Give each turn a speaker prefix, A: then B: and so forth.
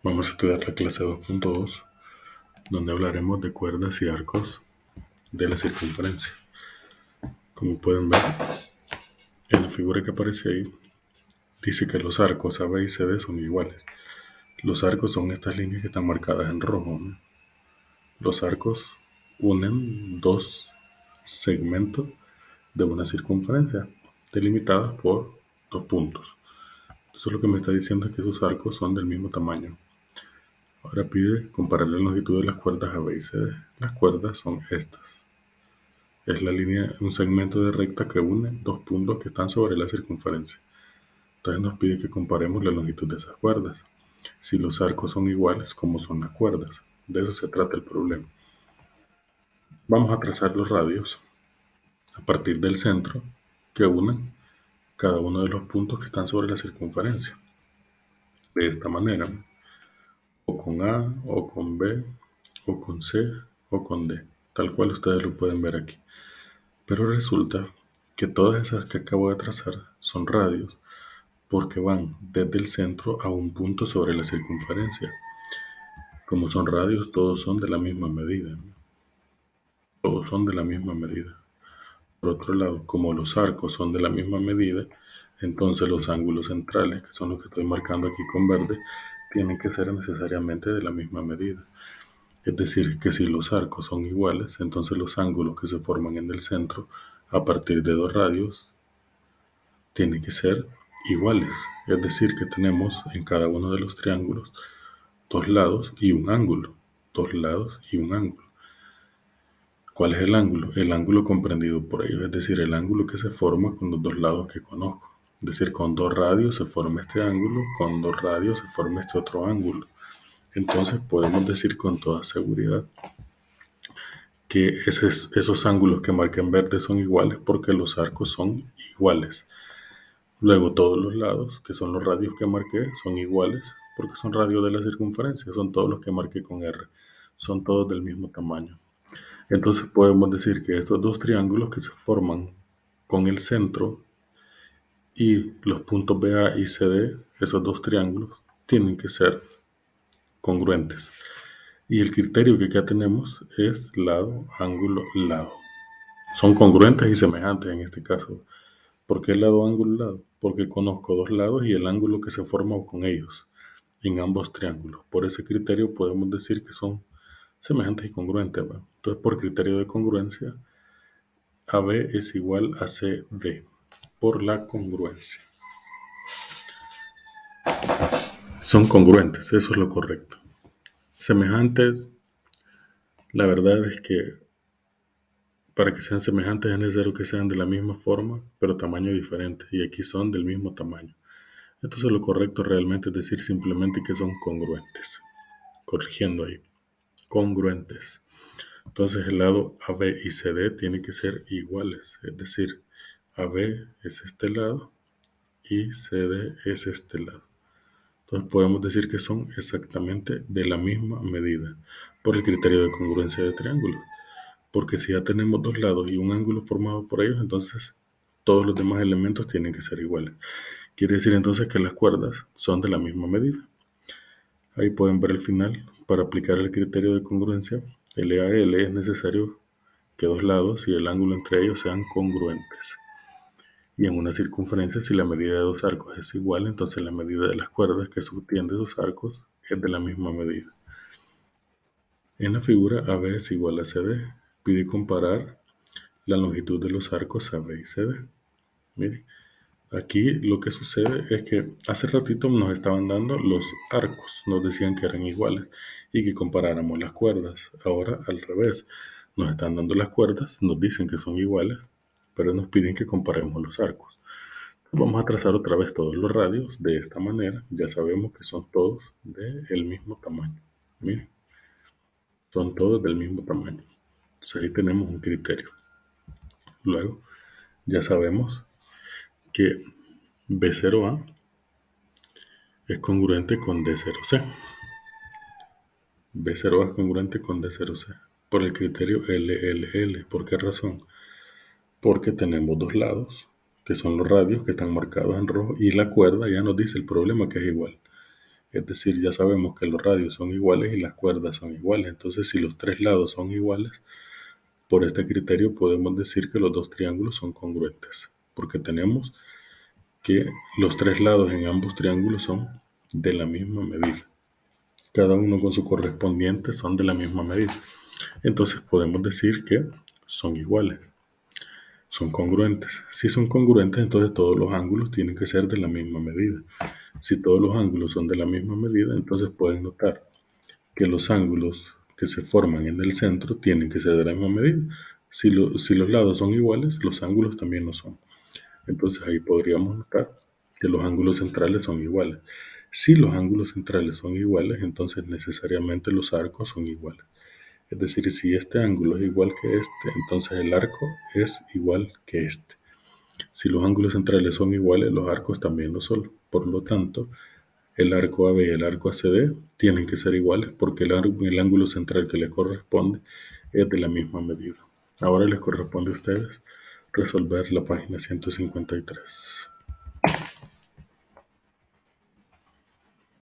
A: Vamos a estudiar la clase 2.2, donde hablaremos de cuerdas y arcos de la circunferencia. Como pueden ver, en la figura que aparece ahí, dice que los arcos AB y CD son iguales. Los arcos son estas líneas que están marcadas en rojo, ¿no? Los arcos unen dos segmentos de una circunferencia, delimitadas por dos puntos. Eso lo que me está diciendo es que esos arcos son del mismo tamaño. Ahora pide comparar la longitud de las cuerdas AB y CD. Las cuerdas son estas. Es la línea, un segmento de recta que une dos puntos que están sobre la circunferencia. Entonces nos pide que comparemos la longitud de esas cuerdas. Si los arcos son iguales, ¿cómo son las cuerdas? De eso se trata el problema. Vamos a trazar los radios a partir del centro que unen cada uno de los puntos que están sobre la circunferencia. De esta manera, o con A, o con B, o con C, o con D, tal cual ustedes lo pueden ver aquí. Pero resulta que todas esas que acabo de trazar son radios porque van desde el centro a un punto sobre la circunferencia. Como son radios, todos son de la misma medida. Todos son de la misma medida. Por otro lado, como los arcos son de la misma medida, entonces los ángulos centrales, que son los que estoy marcando aquí con verde, tienen que ser necesariamente de la misma medida. Es decir, que si los arcos son iguales, entonces los ángulos que se forman en el centro a partir de dos radios tienen que ser iguales. Es decir, que tenemos en cada uno de los triángulos dos lados y un ángulo. Dos lados y un ángulo. ¿Cuál es el ángulo? El ángulo comprendido por ellos, es decir, el ángulo que se forma con los dos lados que conozco. Es decir, con dos radios se forma este ángulo, con dos radios se forma este otro ángulo. Entonces podemos decir con toda seguridad que esos ángulos que marqué en verde son iguales porque los arcos son iguales. Luego todos los lados, que son los radios que marqué, son iguales porque son radios de la circunferencia, son todos los que marqué con R, son todos del mismo tamaño. Entonces podemos decir que estos dos triángulos que se forman con el centro y los puntos BA y CD, esos dos triángulos, tienen que ser congruentes. Y el criterio que acá tenemos es lado, ángulo, lado. Son congruentes y semejantes en este caso. ¿Por qué lado, ángulo, lado? Porque conozco dos lados y el ángulo que se forma con ellos en ambos triángulos. Por ese criterio podemos decir que son semejantes y congruentes, ¿va? Entonces, por criterio de congruencia, AB es igual a CD, por la congruencia. Son congruentes, eso es lo correcto. Semejantes, la verdad es que para que sean semejantes es necesario que sean de la misma forma, pero tamaño diferente, y aquí son del mismo tamaño. Entonces lo correcto realmente es decir simplemente que son congruentes. Corrigiendo ahí, congruentes. Entonces el lado AB y CD tienen que ser iguales, es decir, AB es este lado y CD es este lado. Entonces podemos decir que son exactamente de la misma medida por el criterio de congruencia de triángulos. Porque si ya tenemos dos lados y un ángulo formado por ellos, entonces todos los demás elementos tienen que ser iguales. Quiere decir entonces que las cuerdas son de la misma medida. Ahí pueden ver el final. Para aplicar el criterio de congruencia, LAL es necesario que dos lados y el ángulo entre ellos sean congruentes. Y en una circunferencia, si la medida de dos arcos es igual, entonces la medida de las cuerdas que subtienden esos arcos es de la misma medida. En la figura AB es igual a CD. Pide comparar la longitud de los arcos AB y CD. Miren, aquí lo que sucede es que hace ratito nos estaban dando los arcos, nos decían que eran iguales y que comparáramos las cuerdas. Ahora al revés, nos están dando las cuerdas, nos dicen que son iguales, pero nos piden que comparemos los arcos. Vamos a trazar otra vez todos los radios de esta manera. Ya sabemos que son todos del mismo tamaño. Miren, son todos del mismo tamaño. Entonces ahí tenemos un criterio. Luego ya sabemos que B0A es congruente con D0C. B0A es congruente con D0C por el criterio LLL. ¿Por qué razón? Porque tenemos dos lados, que son los radios que están marcados en rojo, y la cuerda ya nos dice el problema que es igual. Es decir, ya sabemos que los radios son iguales y las cuerdas son iguales. Entonces, si los tres lados son iguales, por este criterio podemos decir que los dos triángulos son congruentes, porque tenemos que los tres lados en ambos triángulos son de la misma medida. Cada uno con su correspondiente son de la misma medida. Entonces podemos decir que son iguales, son congruentes. Si son congruentes, entonces todos los ángulos tienen que ser de la misma medida. Si todos los ángulos son de la misma medida, entonces pueden notar que los ángulos que se forman en el centro tienen que ser de la misma medida. Si los lados son iguales, los ángulos también lo son. Entonces ahí podríamos notar que los ángulos centrales son iguales. Si los ángulos centrales son iguales, entonces necesariamente los arcos son iguales. Es decir, si este ángulo es igual que este, entonces el arco es igual que este. Si los ángulos centrales son iguales, los arcos también lo son. Por lo tanto, el arco AB y el arco ACD tienen que ser iguales porque el ángulo central que le corresponde es de la misma medida. Ahora les corresponde a ustedes resolver la página 153.